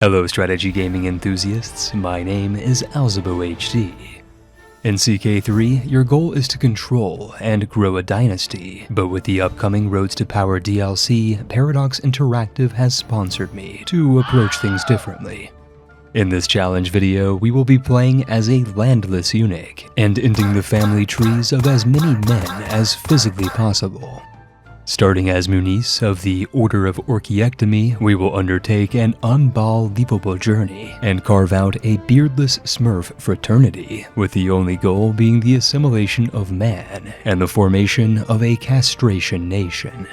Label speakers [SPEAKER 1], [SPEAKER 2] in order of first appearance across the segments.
[SPEAKER 1] Hello strategy gaming enthusiasts, my name is AlzaboHD. In CK3, your goal is to control and grow a dynasty, but with the upcoming Roads to Power DLC, Paradox Interactive has sponsored me to approach things differently. In this challenge video, we will be playing as a landless eunuch, and ending the family trees of as many men as physically possible. Starting as Muniz of the Order of Orchiectomy, we will undertake an unbelievable journey and carve out a beardless Smurf fraternity, with the only goal being the assimilation of man and the formation of a castration nation.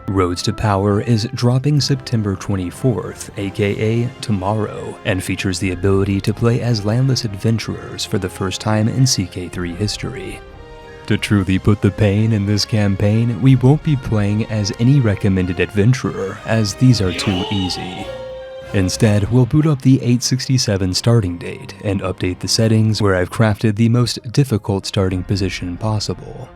[SPEAKER 1] Roads to Power is dropping September 24th, aka tomorrow, and features the ability to play as landless adventurers for the first time in CK3 history. To truly put the pain in this campaign, we won't be playing as any recommended adventurer, as these are too easy. Instead, we'll boot up the 867 starting date and update the settings where I've crafted the most difficult starting position possible.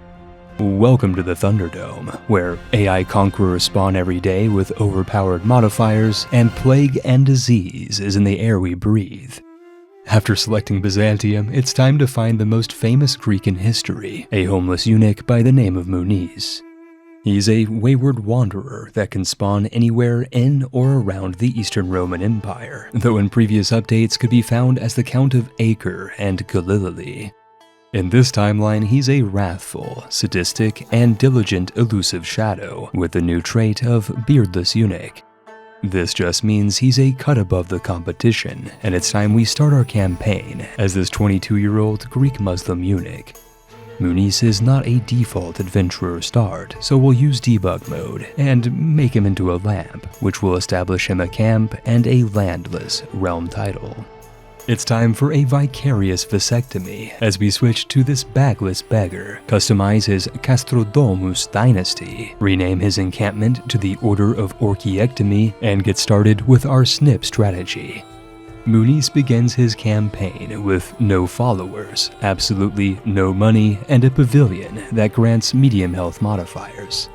[SPEAKER 1] Welcome to the Thunderdome, where AI conquerors spawn every day with overpowered modifiers, and plague and disease is in the air we breathe. After selecting Byzantium, it's time to find the most famous Greek in history, a homeless eunuch by the name of Muniz. He's a wayward wanderer that can spawn anywhere in or around the Eastern Roman Empire, though in previous updates could be found as the Count of Acre and Galilee. In this timeline, he's a wrathful, sadistic, and diligent elusive shadow, with the new trait of beardless eunuch. This just means he's a cut above the competition, and it's time we start our campaign as this 22-year-old Greek Muslim eunuch. Muniz is not a default adventurer start, so we'll use debug mode and make him into a lamp, which will establish him a camp and a landless realm title. It's time for a vicarious vasectomy as we switch to this bagless beggar, customize his Castrato dynasty, rename his encampment to the Order of Orchiectomy, and get started with our snip strategy. Muniz begins his campaign with no followers, absolutely no money, and a pavilion that grants medium health modifiers.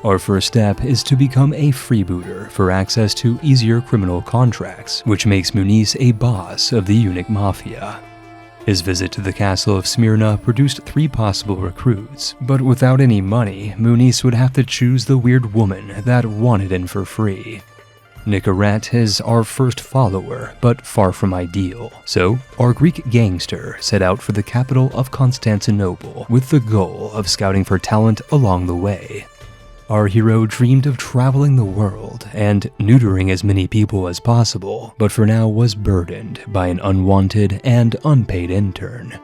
[SPEAKER 1] Our first step is to become a freebooter for access to easier criminal contracts, which makes Muniz a boss of the eunuch mafia. His visit to the castle of Smyrna produced 3 possible recruits, but without any money, Muniz would have to choose the weird woman that wanted in for free. Nicorette is our first follower, but far from ideal, so our Greek gangster set out for the capital of Constantinople with the goal of scouting for talent along the way. Our hero dreamed of traveling the world and neutering as many people as possible, but for now was burdened by an unwanted and unpaid intern.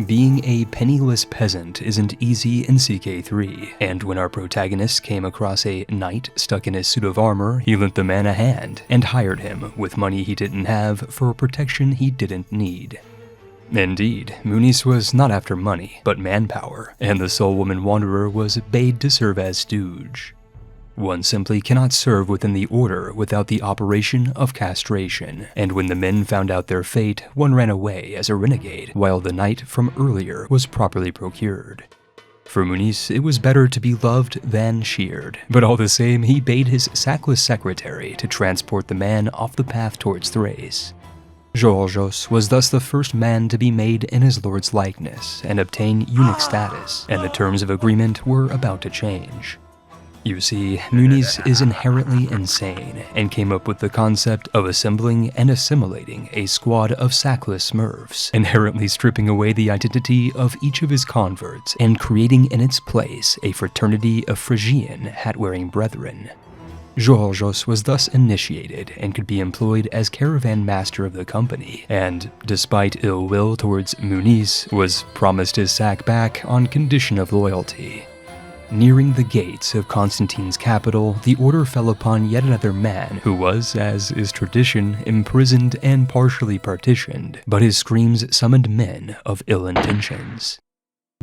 [SPEAKER 1] Being a penniless peasant isn't easy in CK3, and when our protagonist came across a knight stuck in his suit of armor, he lent the man a hand and hired him with money he didn't have for protection he didn't need. Indeed, Muniz was not after money, but manpower, and the Soul Woman Wanderer was bade to serve as stooge. One simply cannot serve within the order without the operation of castration, and when the men found out their fate, one ran away as a renegade, while the knight from earlier was properly procured. For Muniz, it was better to be loved than sheared, but all the same, he bade his sackless secretary to transport the man off the path towards Thrace. Georgios was thus the first man to be made in his lord's likeness and obtain eunuch status, and the terms of agreement were about to change. You see, Muniz is inherently insane and came up with the concept of assembling and assimilating a squad of sackless Smurfs, inherently stripping away the identity of each of his converts and creating in its place a fraternity of Phrygian hat-wearing brethren. Georgios was thus initiated and could be employed as caravan master of the company, and, despite ill will towards Muniz, was promised his sack back on condition of loyalty. Nearing the gates of Constantine's capital, the order fell upon yet another man who was, as is tradition, imprisoned and partially partitioned, but his screams summoned men of ill intentions.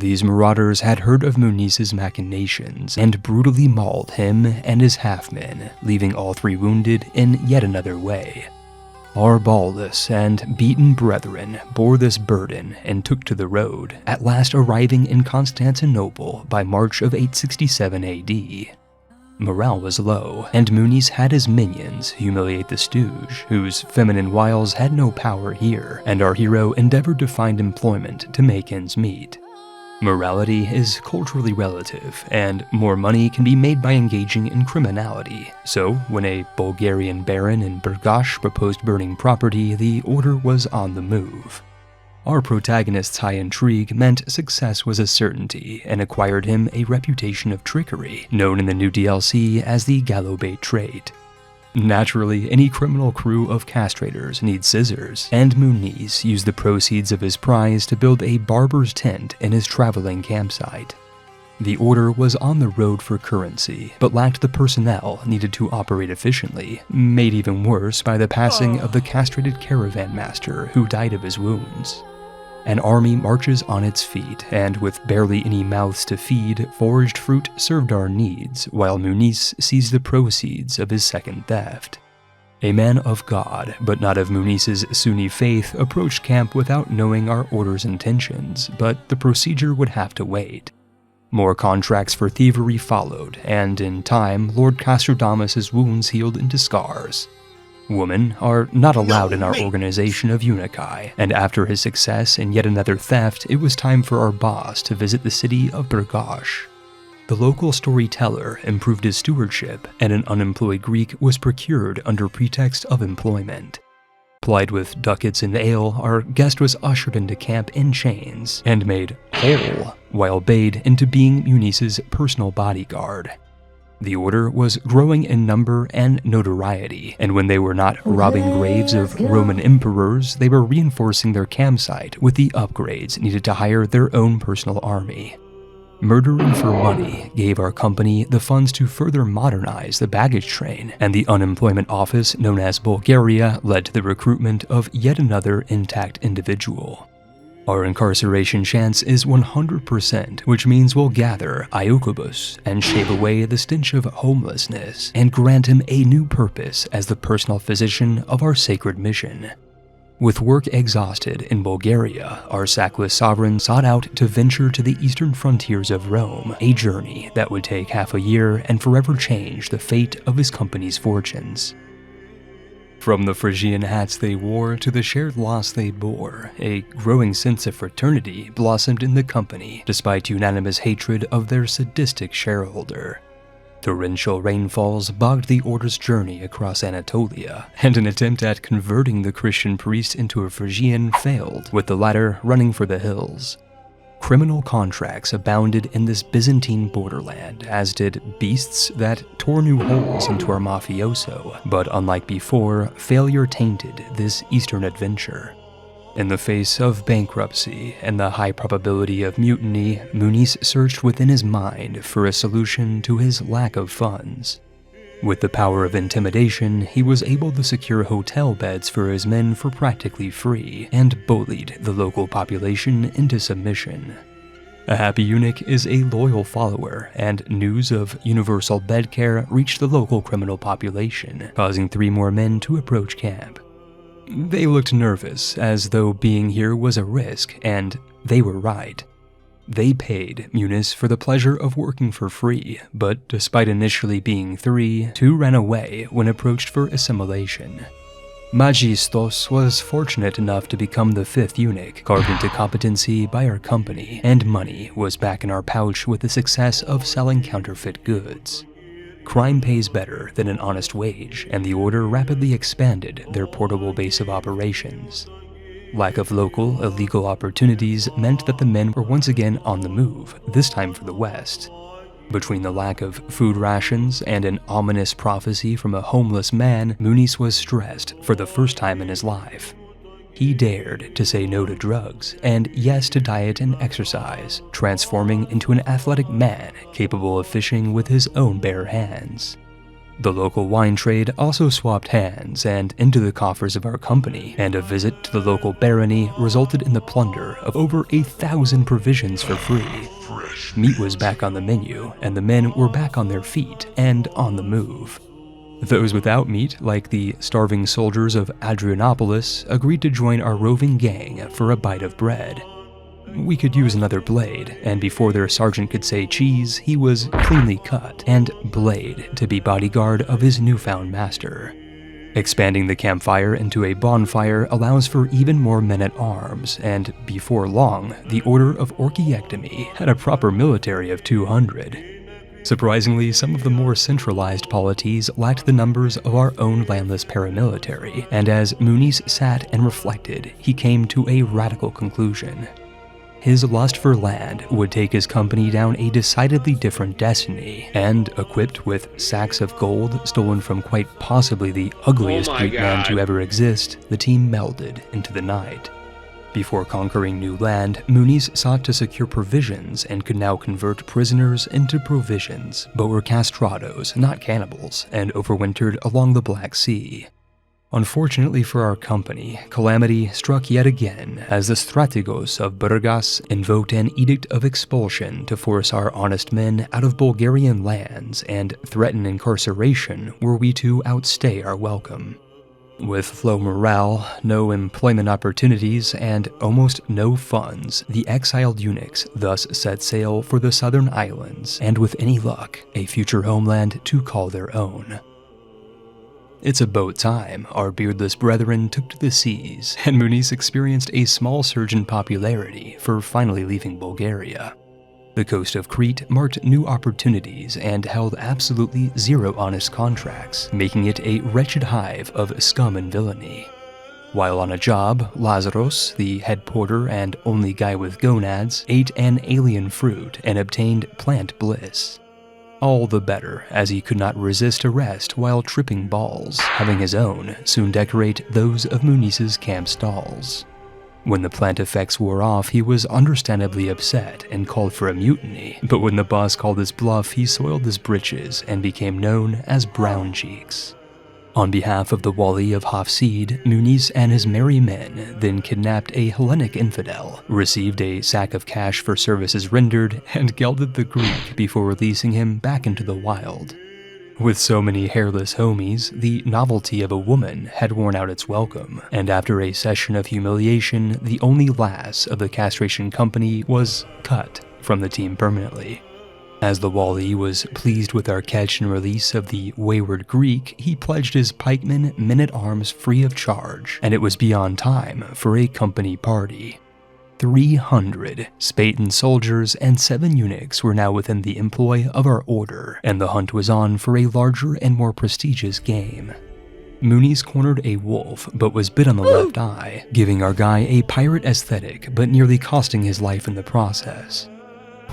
[SPEAKER 1] These marauders had heard of Muniz's machinations and brutally mauled him and his half-men, leaving all 3 wounded in yet another way. Our ballless and beaten brethren bore this burden and took to the road, at last arriving in Constantinople by March of 867 AD. Morale was low, and Muniz had his minions humiliate the stooge, whose feminine wiles had no power here, and our hero endeavored to find employment to make ends meet. Morality is culturally relative, and more money can be made by engaging in criminality, so when a Bulgarian baron in Burgash proposed burning property, the order was on the move. Our protagonist's high intrigue meant success was a certainty and acquired him a reputation of trickery, known in the new DLC as the Gallowbait trait. Naturally, any criminal crew of castrators needs scissors, and Muniz used the proceeds of his prize to build a barber's tent in his traveling campsite. The order was on the road for currency, but lacked the personnel needed to operate efficiently, made even worse by the passing of the castrated caravan master who died of his wounds. An army marches on its feet, and with barely any mouths to feed, foraged fruit served our needs, while Muniz seized the proceeds of his second theft. A man of God, but not of Muniz's Sunni faith, approached camp without knowing our order's intentions, but the procedure would have to wait. More contracts for thievery followed, and in time, Lord Castradamus's wounds healed into scars. Women are not allowed in our organization of Eunuchi, and after his success in yet another theft, it was time for our boss to visit the city of Burgash. The local storyteller improved his stewardship, and an unemployed Greek was procured under pretext of employment. Plied with ducats and ale, our guest was ushered into camp in chains and made whole, while bade into being Muniz's personal bodyguard. The order was growing in number and notoriety, and when they were not robbing graves of Roman emperors, they were reinforcing their campsite with the upgrades needed to hire their own personal army. Murdering for money gave our company the funds to further modernize the baggage train, and the unemployment office known as Bulgaria led to the recruitment of yet another intact individual. Our incarceration chance is 100%, which means we'll gather Iocubus and shave away the stench of homelessness and grant him a new purpose as the personal physician of our sacred mission. With work exhausted in Bulgaria, our sackless sovereign sought out to venture to the eastern frontiers of Rome, a journey that would take half a year and forever change the fate of his company's fortunes. From the Phrygian hats they wore to the shared loss they bore, a growing sense of fraternity blossomed in the company despite unanimous hatred of their sadistic shareholder. Torrential rainfalls bogged the order's journey across Anatolia, and an attempt at converting the Christian priest into a Phrygian failed, with the latter running for the hills. Criminal contracts abounded in this Byzantine borderland, as did beasts that tore new holes into our mafioso, but unlike before, failure tainted this eastern adventure. In the face of bankruptcy and the high probability of mutiny, Muniz searched within his mind for a solution to his lack of funds. With the power of intimidation, he was able to secure hotel beds for his men for practically free, and bullied the local population into submission. A happy eunuch is a loyal follower, and news of universal bed care reached the local criminal population, causing 3 more men to approach camp. They looked nervous, as though being here was a risk, and they were right. They paid Muniz for the pleasure of working for free, but despite initially being 3, 2 ran away when approached for assimilation. Magistos was fortunate enough to become the 5th eunuch, carved into competency by our company, and money was back in our pouch with the success of selling counterfeit goods. Crime pays better than an honest wage, and the order rapidly expanded their portable base of operations. Lack of local, illegal opportunities meant that the men were once again on the move, this time for the west. Between the lack of food rations and an ominous prophecy from a homeless man, Muniz was stressed for the first time in his life. He dared to say no to drugs and yes to diet and exercise, transforming into an athletic man capable of fishing with his own bare hands. The local wine trade also swapped hands and into the coffers of our company, and a visit to the local barony resulted in the plunder of over 1,000 provisions for free. Meat was back on the menu, and the men were back on their feet and on the move. Those without meat, like the starving soldiers of Adrianopolis, agreed to join our roving gang for a bite of bread. we could use another blade, and before their sergeant could say cheese, he was cleanly cut and blade to be bodyguard of his newfound master. Expanding the campfire into a bonfire allows for even more men-at-arms, and before long, the Order of Orchiectomy had a proper military of 200. Surprisingly, some of the more centralized polities lacked the numbers of our own landless paramilitary, and as Muniz sat and reflected, he came to a radical conclusion. His lust for land would take his company down a decidedly different destiny, and equipped with sacks of gold stolen from quite possibly the ugliest Greek man to ever exist, the team melded into the night. Before conquering new land, Muniz sought to secure provisions and could now convert prisoners into provisions, but were castratos, not cannibals, and overwintered along the Black Sea. Unfortunately for our company, calamity struck yet again as the strategos of Burgas invoked an edict of expulsion to force our honest men out of Bulgarian lands and threaten incarceration were we to outstay our welcome. With low morale, no employment opportunities, and almost no funds, the exiled eunuchs thus set sail for the southern islands, and with any luck, a future homeland to call their own. It's about time our beardless brethren took to the seas, and Muniz experienced a small surge in popularity for finally leaving Bulgaria. The coast of Crete marked new opportunities and held absolutely zero honest contracts, making it a wretched hive of scum and villainy. While on a job, Lazaros, the head porter and only guy with gonads, ate an alien fruit and obtained plant bliss. All the better, as he could not resist arrest while tripping balls, having his own soon decorate those of Muniz's camp stalls. When the plant effects wore off, he was understandably upset and called for a mutiny, but when the boss called his bluff, he soiled his britches and became known as Brown Cheeks. On behalf of the Wali of Hafsid, Muniz and his merry men then kidnapped a Hellenic infidel, received a sack of cash for services rendered, and gelded the Greek before releasing him back into the wild. With so many hairless homies, the novelty of a woman had worn out its welcome, and after a session of humiliation, the only lass of the castration company was cut from the team permanently. As the Wali was pleased with our catch and release of the wayward Greek, he pledged his pikemen men-at-arms free of charge, and it was beyond time for a company party. 300 Spartan soldiers and 7 eunuchs were now within the employ of our order, and the hunt was on for a larger and more prestigious game. Muniz cornered a wolf, but was bit on the left eye, giving our guy a pirate aesthetic, but nearly costing his life in the process.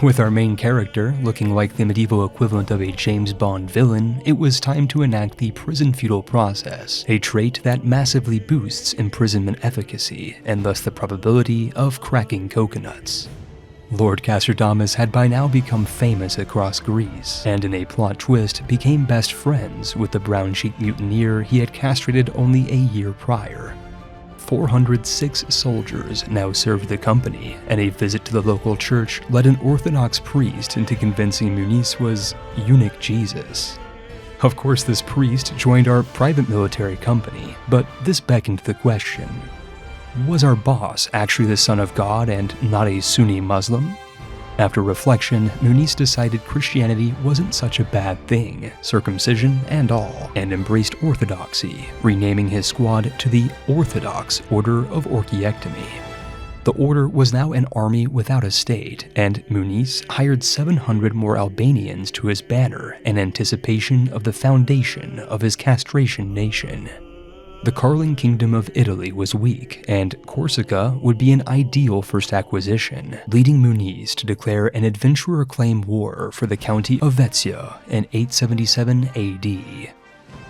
[SPEAKER 1] With our main character looking like the medieval equivalent of a James Bond villain, it was time to enact the prison feudal process, a trait that massively boosts imprisonment efficacy and thus the probability of cracking coconuts. Lord Castradamus had by now become famous across Greece, and in a plot twist became best friends with the brown-cheeked mutineer he had castrated only a year prior. 406 soldiers now served the company, and a visit to the local church led an Orthodox priest into convincing Muniz was Eunuch Jesus. Of course, this priest joined our private military company, but this beckoned the question: was our boss actually the son of God and not a Sunni Muslim? After reflection, Muniz decided Christianity wasn't such a bad thing, circumcision and all, and embraced orthodoxy, renaming his squad to the Orthodox Order of Orchiectomy. The order was now an army without a state, and Muniz hired 700 more Albanians to his banner in anticipation of the foundation of his castration nation. The Carling Kingdom of Italy was weak, and Corsica would be an ideal first acquisition, leading Muniz to declare an adventurer claim war for the county of Veția in 877 AD.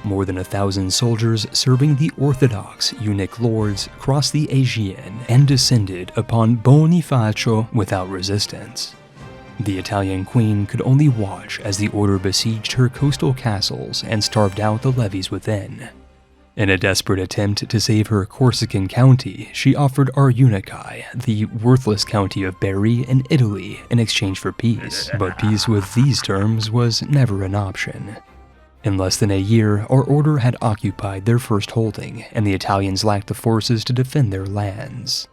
[SPEAKER 1] More than 1,000 soldiers serving the Orthodox eunuch lords crossed the Aegean and descended upon Bonifacio without resistance. The Italian queen could only watch as the order besieged her coastal castles and starved out the levies within. In a desperate attempt to save her Corsican county, she offered our eunuchi the worthless county of Bari in Italy in exchange for peace, but peace with these terms was never an option. In less than a year, our order had occupied their first holding, and the Italians lacked the forces to defend their lands.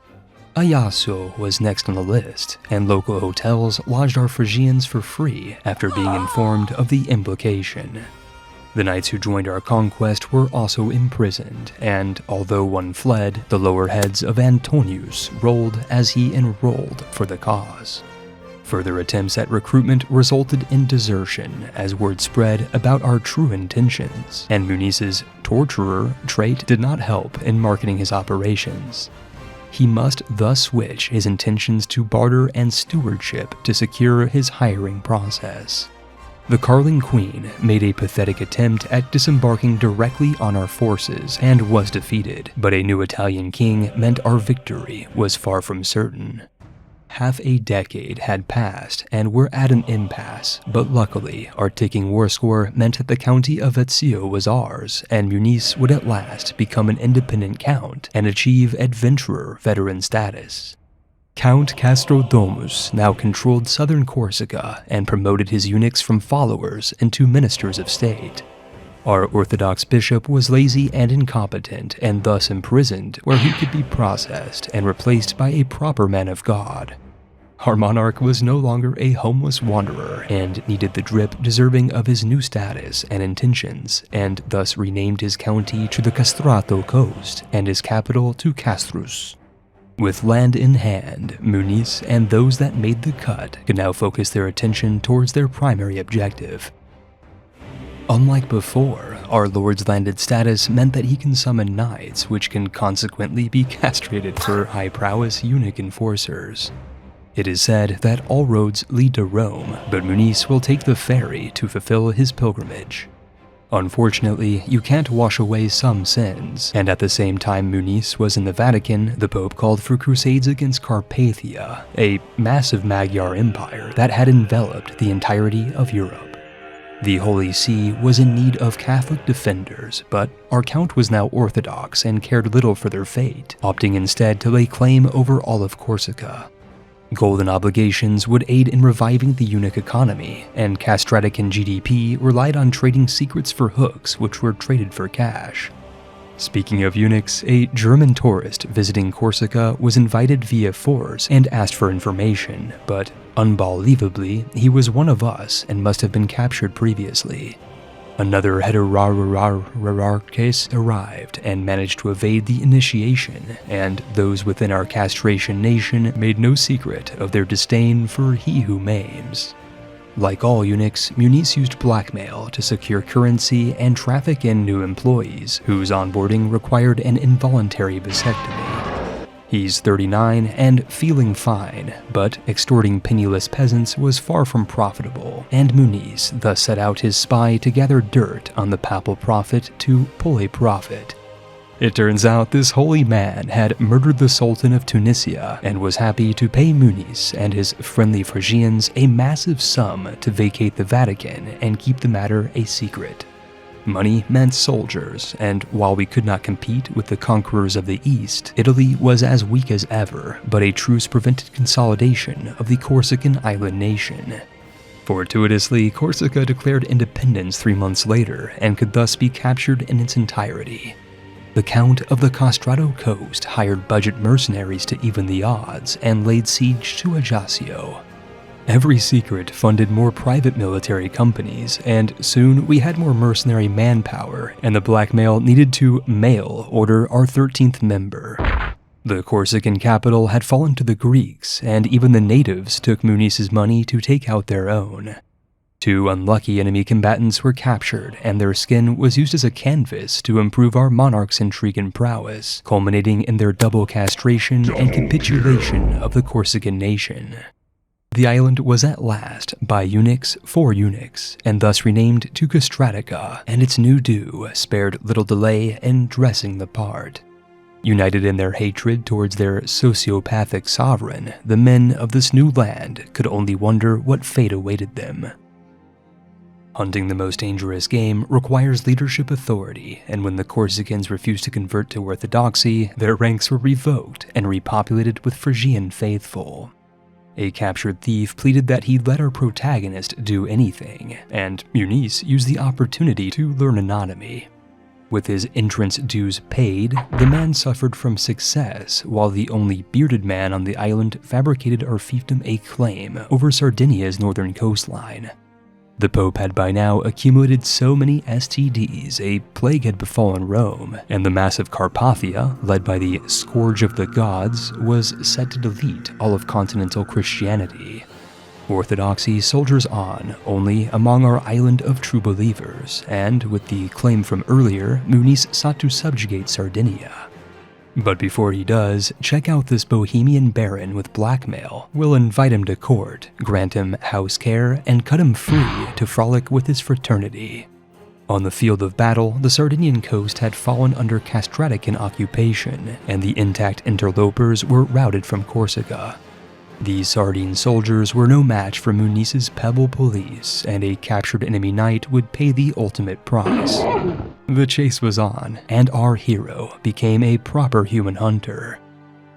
[SPEAKER 1] Ajaccio was next on the list, and local hotels lodged our Phrygians for free after being informed of the implication. The knights who joined our conquest were also imprisoned, and although one fled, the lower heads of Antonius rolled as he enrolled for the cause. Further attempts at recruitment resulted in desertion as word spread about our true intentions, and Munice's torturer trait did not help in marketing his operations. He must thus switch his intentions to barter and stewardship to secure his hiring process. The Carling Queen made a pathetic attempt at disembarking directly on our forces and was defeated, but a new Italian king meant our victory was far from certain. Half a decade had passed and we're at an impasse, but luckily our ticking war score meant that the county of Ezio was ours, and Munice would at last become an independent count and achieve adventurer veteran status. Count Castrodomus now controlled southern Corsica and promoted his eunuchs from followers into ministers of state. Our Orthodox bishop was lazy and incompetent and thus imprisoned where he could be processed and replaced by a proper man of God. Our monarch was no longer a homeless wanderer and needed the drip deserving of his new status and intentions, and thus renamed his county to the Castrato coast and his capital to Castrus. With land in hand, Munice and those that made the cut could now focus their attention towards their primary objective. Unlike before, our lord's landed status meant that he can summon knights, which can consequently be castrated for high prowess eunuch enforcers. It is said that all roads lead to Rome, but Munice will take the ferry to fulfill his pilgrimage. Unfortunately, you can't wash away some sins, and at the same time Munice was in the Vatican, the Pope called for crusades against Carpathia, a massive Magyar empire that had enveloped the entirety of Europe. The Holy See was in need of Catholic defenders, but our count was now Orthodox and cared little for their fate, opting instead to lay claim over all of Corsica. Golden obligations would aid in reviving the eunuch economy, and Castratican GDP relied on trading secrets for hooks which were traded for cash. Speaking of eunuchs, a German tourist visiting Corsica was invited via force and asked for information, but unbelievably, he was one of us and must have been captured previously. Another heterarches arrived and managed to evade the initiation, and those within our castration nation made no secret of their disdain for he who maims. Like all eunuchs, Munice used blackmail to secure currency and traffic in new employees, whose onboarding required an involuntary vasectomy. He's 39 and feeling fine, but extorting penniless peasants was far from profitable, and Munice thus set out his spy to gather dirt on the papal prophet to pull a profit. It turns out this holy man had murdered the Sultan of Tunisia and was happy to pay Munice and his friendly Phrygians a massive sum to vacate the Vatican and keep the matter a secret. Money meant soldiers, and while we could not compete with the conquerors of the East, Italy was as weak as ever, but a truce prevented consolidation of the Corsican island nation. Fortuitously, Corsica declared independence 3 months later and could thus be captured in its entirety. The Count of the Castrato coast hired budget mercenaries to even the odds and laid siege to Ajaccio. Every secret funded more private military companies, and soon we had more mercenary manpower, and the blackmail needed to mail order our 13th member. The Corsican capital had fallen to the Greeks, and even the natives took Munice's money to take out their own. 2 unlucky enemy combatants were captured, and their skin was used as a canvas to improve our monarch's intrigue and prowess, culminating in their double castration and capitulation of the Corsican nation. The island was at last, by eunuchs for eunuchs, and thus renamed to Castratica, and its new due spared little delay in dressing the part. United in their hatred towards their sociopathic sovereign, the men of this new land could only wonder what fate awaited them. Hunting the most dangerous game requires leadership authority, and when the Corsicans refused to convert to orthodoxy, their ranks were revoked and repopulated with Phrygian faithful. A captured thief pleaded that he'd let our protagonist do anything, and Munice used the opportunity to learn anatomy. With his entrance dues paid, the man suffered from success, while the only bearded man on the island fabricated our fiefdom a claim over Sardinia's northern coastline. The Pope had by now accumulated so many STDs, a plague had befallen Rome, and the massive Carpathia, led by the Scourge of the Gods, was set to delete all of continental Christianity. Orthodoxy soldiers on, only among our island of true believers, and with the claim from earlier, Muniz sought to subjugate Sardinia. But before he does, check out this Bohemian baron with blackmail. We'll invite him to court, grant him house care, and cut him free to frolic with his fraternity. On the field of battle, the Sardinian coast had fallen under Castratican occupation, and the intact interlopers were routed from Corsica. These Sardine soldiers were no match for Muniz's Pebble police, and a captured enemy knight would pay the ultimate price. The chase was on, and our hero became a proper human hunter.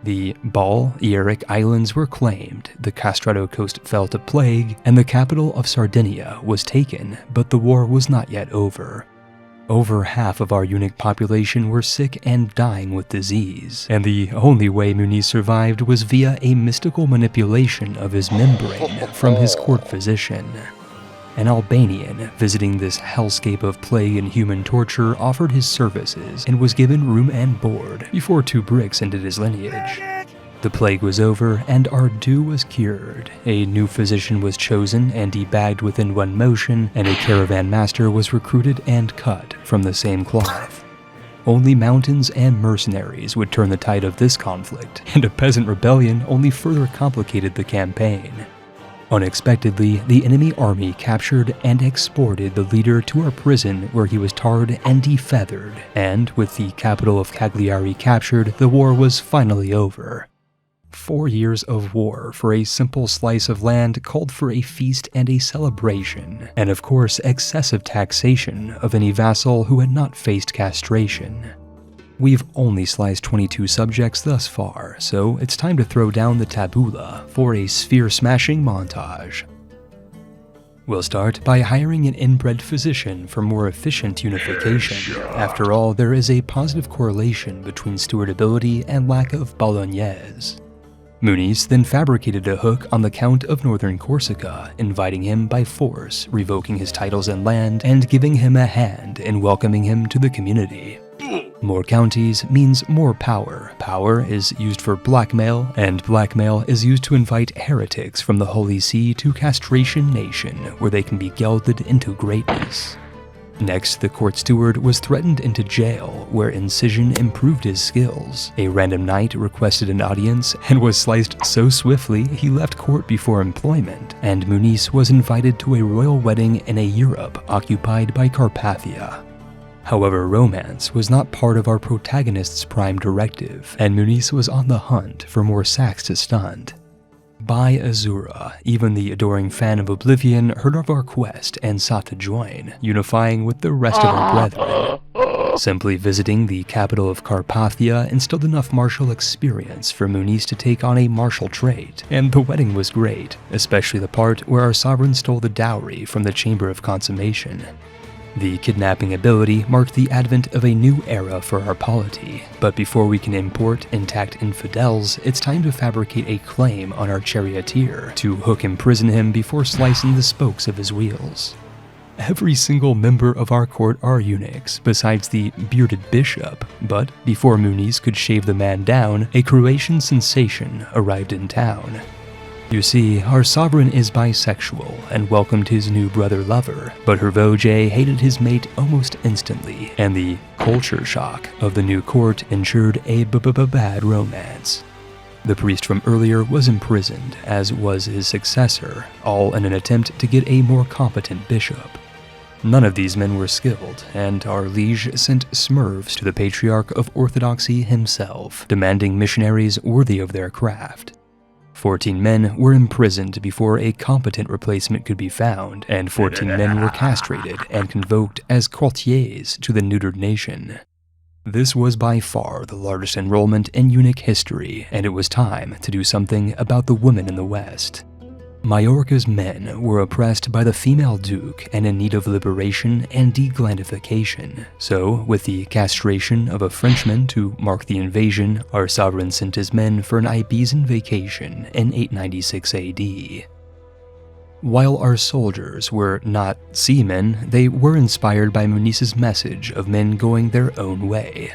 [SPEAKER 1] The Balearic Islands were claimed, the Castrato coast fell to plague, and the capital of Sardinia was taken, but the war was not yet over. Over half of our eunuch population were sick and dying with disease, and the only way Muniz survived was via a mystical manipulation of his membrane from his court physician. An Albanian visiting this hellscape of plague and human torture offered his services and was given room and board before 2 bricks ended his lineage. The plague was over, and our due was cured. A new physician was chosen and debagged within one motion, and a caravan master was recruited and cut from the same cloth. Only mountains and mercenaries would turn the tide of this conflict, and a peasant rebellion only further complicated the campaign. Unexpectedly, the enemy army captured and exported the leader to our prison, where he was tarred and defeathered, and with the capital of Cagliari captured, the war was finally over. 4 years of war for a simple slice of land called for a feast and a celebration, and of course excessive taxation of any vassal who had not faced castration. We've only sliced 22 subjects thus far, so it's time to throw down the tabula for a sphere-smashing montage. We'll start by hiring an inbred physician for more efficient unification. After all, there is a positive correlation between stewardability and lack of bolognese. Muniz then fabricated a hook on the Count of Northern Corsica, inviting him by force, revoking his titles and land, and giving him a hand in welcoming him to the community. More counties means more power. Power is used for blackmail, and blackmail is used to invite heretics from the Holy See to Castration Nation, where they can be gelded into greatness. Next, the court steward was threatened into jail, where incision improved his skills. A random knight requested an audience and was sliced so swiftly he left court before employment, and Muniz was invited to a royal wedding in a Europe occupied by Carpathia. However, romance was not part of our protagonist's prime directive, and Muniz was on the hunt for more sacks to stunt. By Azura, even the adoring fan of Oblivion heard of our quest and sought to join, unifying with the rest of our brethren. Simply visiting the capital of Carpathia instilled enough martial experience for Muniz to take on a martial trait, and the wedding was great, especially the part where our sovereign stole the dowry from the Chamber of Consummation. The kidnapping ability marked the advent of a new era for our polity, but before we can import intact infidels, it's time to fabricate a claim on our charioteer to hook imprison him before slicing the spokes of his wheels. Every single member of our court are eunuchs, besides the bearded bishop, but before Muniz could shave the man down, a Croatian sensation arrived in town. You see, our sovereign is bisexual and welcomed his new brother-lover, but Hervoge hated his mate almost instantly, and the culture shock of the new court ensured a bad romance. The priest from earlier was imprisoned, as was his successor, all in an attempt to get a more competent bishop. None of these men were skilled, and our liege sent smurfs to the Patriarch of Orthodoxy himself, demanding missionaries worthy of their craft. 14 men were imprisoned before a competent replacement could be found, and 14 men were castrated and convoked as courtiers to the neutered nation. This was by far the largest enrollment in eunuch history, and it was time to do something about the women in the West. Mallorca's men were oppressed by the female duke and in need of liberation and deglandification, so with the castration of a Frenchman to mark the invasion, our sovereign sent his men for an Ibizan vacation in 896 AD. While our soldiers were not seamen, they were inspired by Munice's message of men going their own way.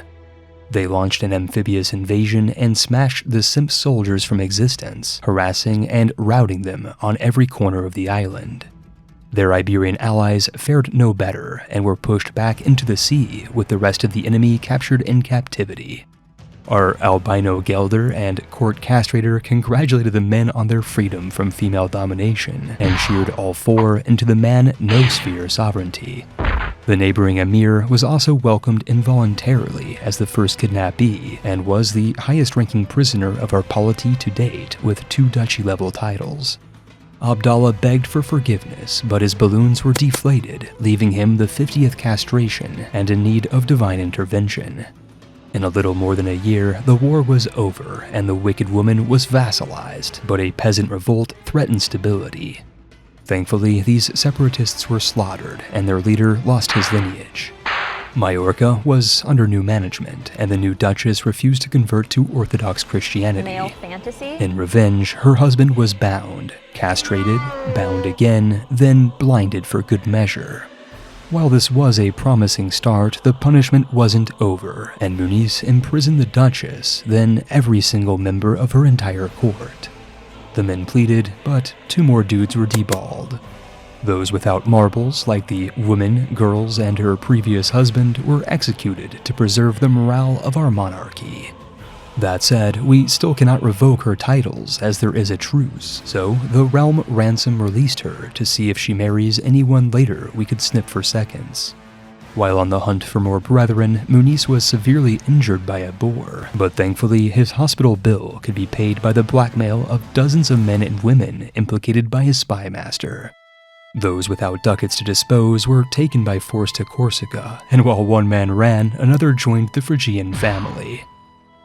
[SPEAKER 1] They launched an amphibious invasion and smashed the simp soldiers from existence, harassing and routing them on every corner of the island. Their Iberian allies fared no better and were pushed back into the sea with the rest of the enemy captured in captivity. Our albino Gelder and court castrator congratulated the men on their freedom from female domination and cheered all four into the man-no-sphere sovereignty. The neighboring emir was also welcomed involuntarily as the first kidnappee and was the highest-ranking prisoner of our polity to date with 2 duchy-level titles. Abdallah begged for forgiveness, but his balloons were deflated, leaving him the 50th castration and in need of divine intervention. In a little more than a year, the war was over and the wicked woman was vassalized, but a peasant revolt threatened stability. Thankfully, these separatists were slaughtered and their leader lost his lineage. Mallorca was under new management, and the new duchess refused to convert to Orthodox Christianity.
[SPEAKER 2] Male fantasy?
[SPEAKER 1] In revenge, her husband was bound, castrated, bound again, then blinded for good measure. While this was a promising start, the punishment wasn't over, and Munice imprisoned the duchess, then every single member of her entire court. The men pleaded, but 2 more dudes were deballed. Those without marbles, like the women, girls, and her previous husband, were executed to preserve the morale of our monarchy. That said, we still cannot revoke her titles as there is a truce, so the realm ransom released her to see if she marries anyone later we could snip for seconds. While on the hunt for more brethren, Munice was severely injured by a boar, but thankfully his hospital bill could be paid by the blackmail of dozens of men and women implicated by his spy master. Those without ducats to dispose were taken by force to Corsica, and while one man ran, another joined the Phrygian family.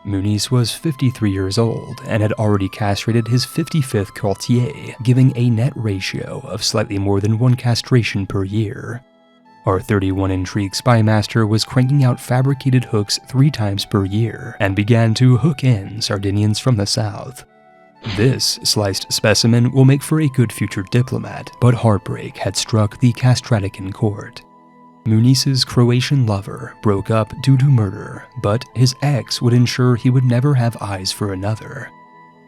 [SPEAKER 1] Munice was 53 years old and had already castrated his 55th courtier, giving a net ratio of slightly more than 1 castration per year. Our 31-intrigue spymaster was cranking out fabricated hooks 3 times per year and began to hook in Sardinians from the south. This sliced specimen will make for a good future diplomat, but heartbreak had struck the Castratican court. Munice's Croatian lover broke up due to murder, but his ex would ensure he would never have eyes for another.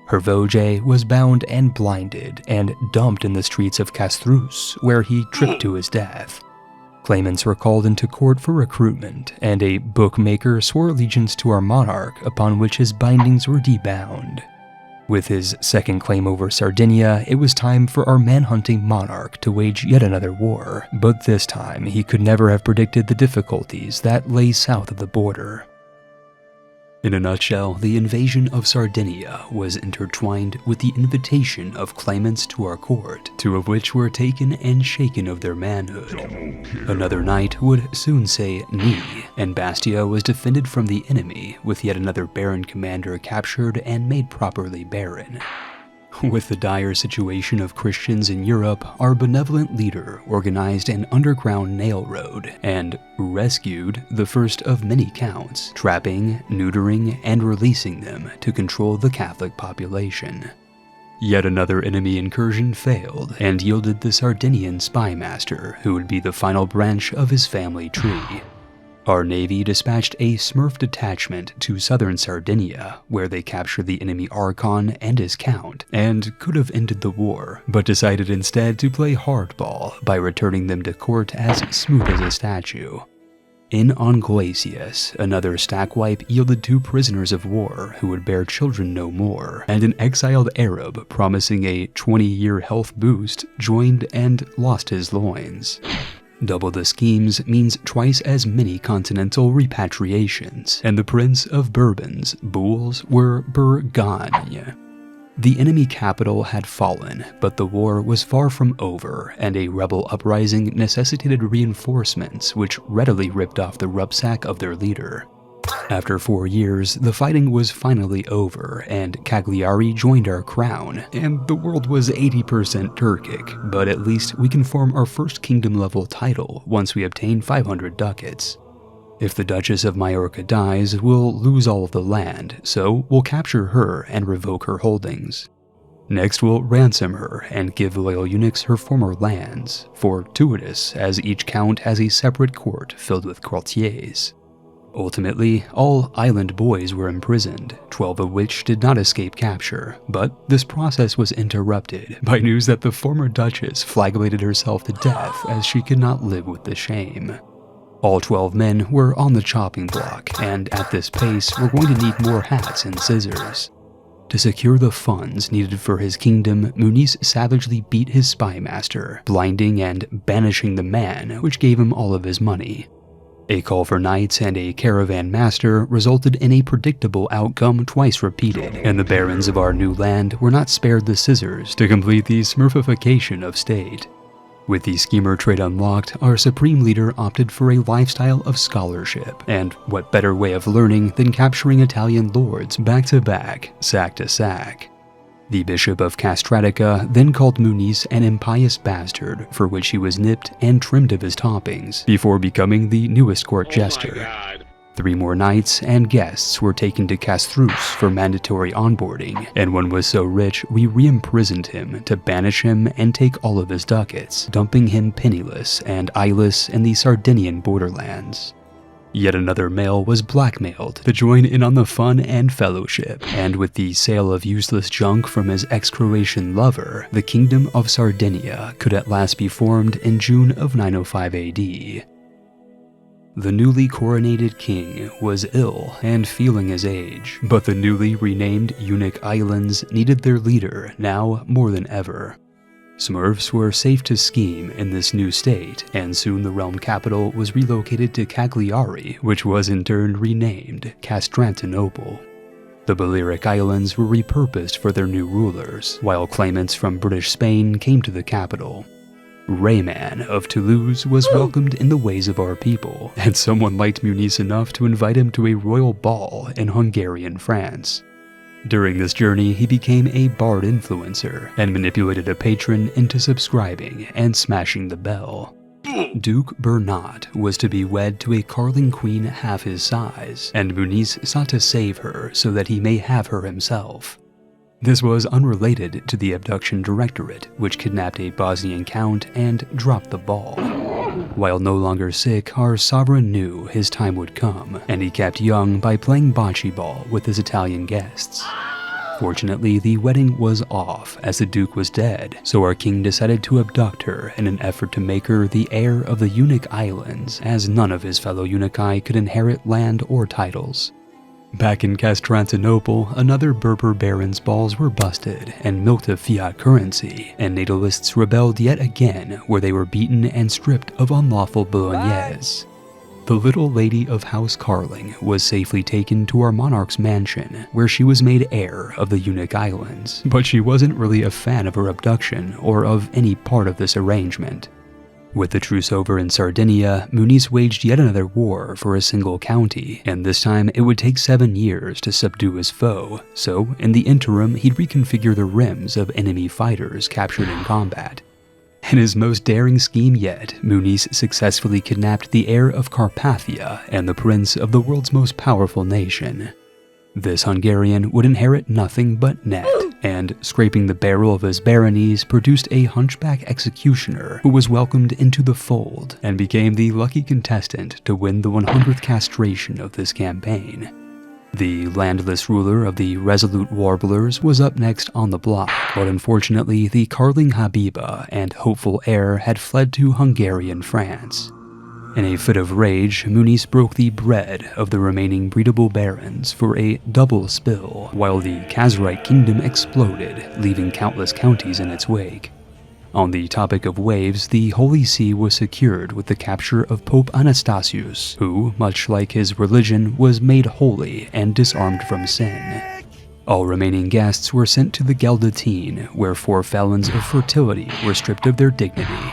[SPEAKER 1] Her Voje was bound and blinded and dumped in the streets of Castrus, where he tripped to his death. Claimants were called into court for recruitment, and a bookmaker swore allegiance to our monarch upon which his bindings were debound. With his second claim over Sardinia, it was time for our man-hunting monarch to wage yet another war, but this time he could never have predicted the difficulties that lay south of the border. In a nutshell, the invasion of Sardinia was intertwined with the invitation of claimants to our court, 2 of which were taken and shaken of their manhood. Another knight would soon say "ni," and Bastia was defended from the enemy, with yet another baron commander captured and made properly baron. With the dire situation of Christians in Europe, our benevolent leader organized an underground nail road and rescued the first of many counts, trapping, neutering, and releasing them to control the Catholic population. Yet another enemy incursion failed and yielded the Sardinian spymaster, who would be the final branch of his family tree. Our navy dispatched a Smurf detachment to southern Sardinia, where they captured the enemy Archon and his count, and could have ended the war, but decided instead to play hardball by returning them to court as smooth as a statue. In Anglesius, another stackwipe yielded 2 prisoners of war who would bear children no more, and an exiled Arab promising a 20-year health boost joined and lost his loins. Double the schemes means twice as many continental repatriations, and the Prince of Bourbon's bulls were Bourgogne. The enemy capital had fallen, but the war was far from over, and a rebel uprising necessitated reinforcements which readily ripped off the rucksack of their leader. After 4 years, the fighting was finally over, and Cagliari joined our crown, and the world was 80% Turkic, but at least we can form our first kingdom-level title once we obtain 500 ducats. If the Duchess of Mallorca dies, we'll lose all of the land, so we'll capture her and revoke her holdings. Next, we'll ransom her and give loyal eunuchs her former lands, fortuitous as each count has a separate court filled with courtiers. Ultimately, all island boys were imprisoned, 12 of which did not escape capture, but this process was interrupted by news that the former Duchess flagellated herself to death as she could not live with the shame. All 12 men were on the chopping block, and at this pace, we're going to need more hats and scissors. To secure the funds needed for his kingdom, Muniz savagely beat his spy master, blinding and banishing the man, which gave him all of his money. A call for knights and a caravan master resulted in a predictable outcome twice repeated, and the barons of our new land were not spared the scissors to complete the smurfification of state. With the schemer trait unlocked, our supreme leader opted for a lifestyle of scholarship, and what better way of learning than capturing Italian lords back to back, sack to sack. The Bishop of Castrato then called Muniz an impious bastard, for which he was nipped and trimmed of his toppings, before becoming the newest court jester. 3 more knights and guests were taken to Castruce for mandatory onboarding, and one was so rich we re-imprisoned him to banish him and take all of his ducats, dumping him penniless and eyeless in the Sardinian borderlands. Yet another male was blackmailed to join in on the fun and fellowship, and with the sale of useless junk from his ex-Croatian lover, the Kingdom of Sardinia could at last be formed in June of 905 AD. The newly coronated king was ill and feeling his age, but the newly renamed Eunuch Islands needed their leader now more than ever. Smurfs were safe to scheme in this new state, and soon the realm capital was relocated to Cagliari, which was in turn renamed Castrantinople. The Balearic Islands were repurposed for their new rulers, while claimants from British Spain came to the capital. Rayman of Toulouse was welcomed in the ways of our people, and someone liked Muniz enough to invite him to a royal ball in Hungarian France. During this journey, he became a bard influencer and manipulated a patron into subscribing and smashing the bell. Duke Bernat was to be wed to a Carling queen half his size, and Muniz sought to save her so that he may have her himself. This was unrelated to the abduction directorate, which kidnapped a Bosnian count and dropped the ball. While no longer sick, our sovereign knew his time would come, and he kept young by playing bocce ball with his Italian guests. Fortunately, the wedding was off as the Duke was dead, so our king decided to abduct her in an effort to make her the heir of the Eunuch Islands, as none of his fellow eunuchi could inherit land or titles. Back in Castrantinople, another Berber baron's balls were busted and milked of fiat currency, and natalists rebelled yet again where they were beaten and stripped of unlawful bolognese. The little lady of House Carling was safely taken to our monarch's mansion, where she was made heir of the Eunuch Islands, but she wasn't really a fan of her abduction or of any part of this arrangement. With the truce over in Sardinia, Muniz waged yet another war for a single county, and this time it would take 7 years to subdue his foe, so in the interim he'd reconfigure the rims of enemy fighters captured in combat. In his most daring scheme yet, Muniz successfully kidnapped the heir of Carpathia and the prince of the world's most powerful nation. This Hungarian would inherit nothing but net, and scraping the barrel of his baronies produced a hunchback executioner who was welcomed into the fold and became the lucky contestant to win the 100th castration of this campaign. The landless ruler of the Resolute Warblers was up next on the block, but unfortunately the Carling Habiba and hopeful heir had fled to Hungarian France. In a fit of rage, Muniz broke the bread of the remaining breedable barons for a double spill, while the Kazarite kingdom exploded, leaving countless counties in its wake. On the topic of waves, the Holy See was secured with the capture of Pope Anastasius, who, much like his religion, was made holy and disarmed from sin. All remaining guests were sent to the Guillotine, where 4 felons of fertility were stripped of their dignity.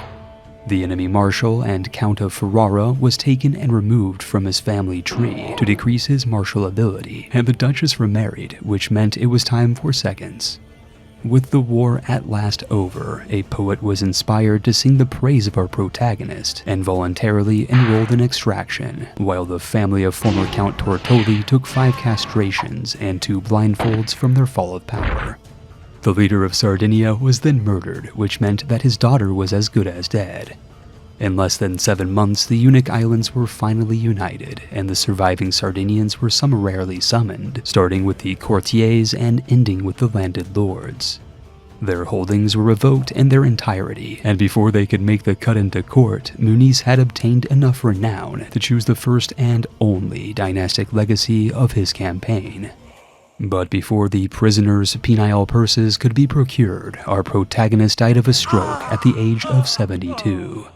[SPEAKER 2] The enemy marshal and Count of Ferrara was taken and removed from his family tree to decrease his martial ability, and the Duchess remarried, which meant it was time for seconds. With the war at last over, a poet was inspired to sing the praise of our protagonist and voluntarily enrolled in extraction, while the family of former Count Tortoli took 5 castrations and 2 blindfolds from their fall of power. The leader of Sardinia was then murdered, which meant that his daughter was as good as dead. In less than 7 months, the Eunuch Islands were finally united, and the surviving Sardinians were summarily summoned, starting with the courtiers and ending with the landed lords. Their holdings were revoked in their entirety, and before they could make the cut into court, Muniz had obtained enough renown to choose the first and only dynastic legacy of his campaign. But before the prisoners' penile purses could be procured, our protagonist died of a stroke at the age of 72.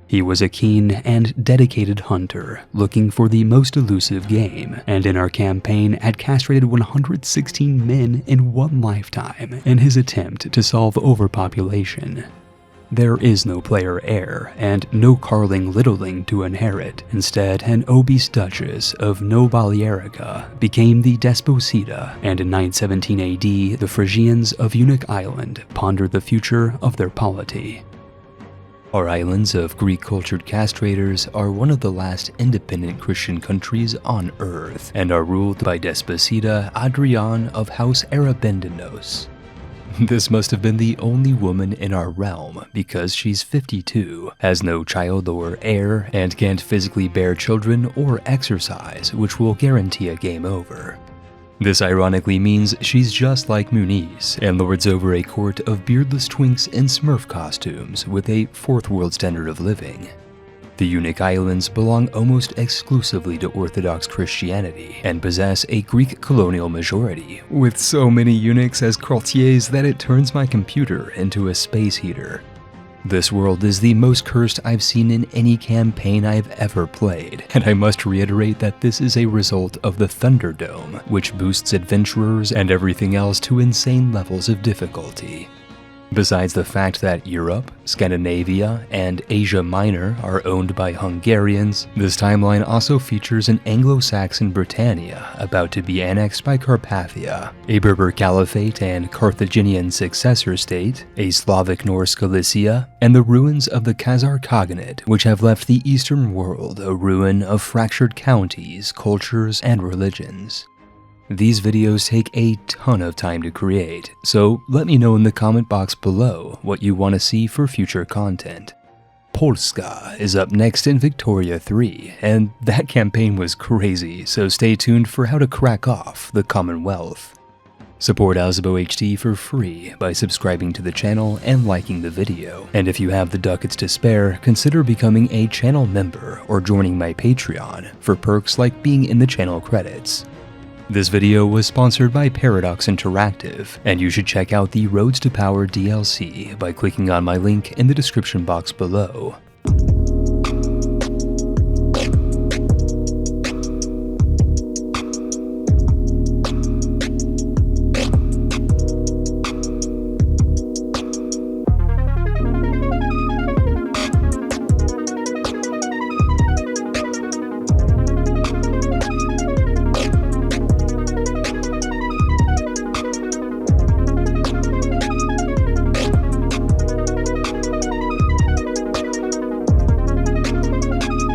[SPEAKER 2] He was a keen and dedicated hunter, looking for the most elusive game, and in our campaign had castrated 116 men in one lifetime in his attempt to solve overpopulation. There is no player heir, and no Carling littling to inherit. Instead, an obese duchess of Nobiliarica became the Desposita, and in 917 AD, the Phrygians of Eunuch Island pondered the future of their polity. Our islands of Greek-cultured castrators are one of the last independent Christian countries on Earth, and are ruled by Desposita Adrian of House Arabendinos. This must have been the only woman in our realm, because she's 52, has no child or heir, and can't physically bear children or exercise, which will guarantee a game over. This ironically means she's just like Muniz, and lords over a court of beardless twinks in Smurf costumes with a fourth world standard of living. The Eunuch Islands belong almost exclusively to Orthodox Christianity, and possess a Greek colonial majority, with so many eunuchs as courtiers that it turns my computer into a space heater. This world is the most cursed I've seen in any campaign I've ever played, and I must reiterate that this is a result of the Thunderdome, which boosts adventurers and everything else to insane levels of difficulty. Besides the fact that Europe, Scandinavia, and Asia Minor are owned by Hungarians, this timeline also features an Anglo-Saxon Britannia about to be annexed by Carpathia, a Berber Caliphate and Carthaginian successor state, a Slavic Norse Galicia, and the ruins of the Khazar Khaganate, which have left the Eastern world a ruin of fractured counties, cultures, and religions. These videos take a ton of time to create, so let me know in the comment box below what you want to see for future content. Polska is up next in Victoria 3, and that campaign was crazy, so stay tuned for how to crack off the Commonwealth. Support AlzaboHD for free by subscribing to the channel and liking the video, and if you have the ducats to spare, consider becoming a channel member or joining my Patreon for perks like being in the channel credits. This video was sponsored by Paradox Interactive, and you should check out the Roads to Power DLC by clicking on my link in the description box below.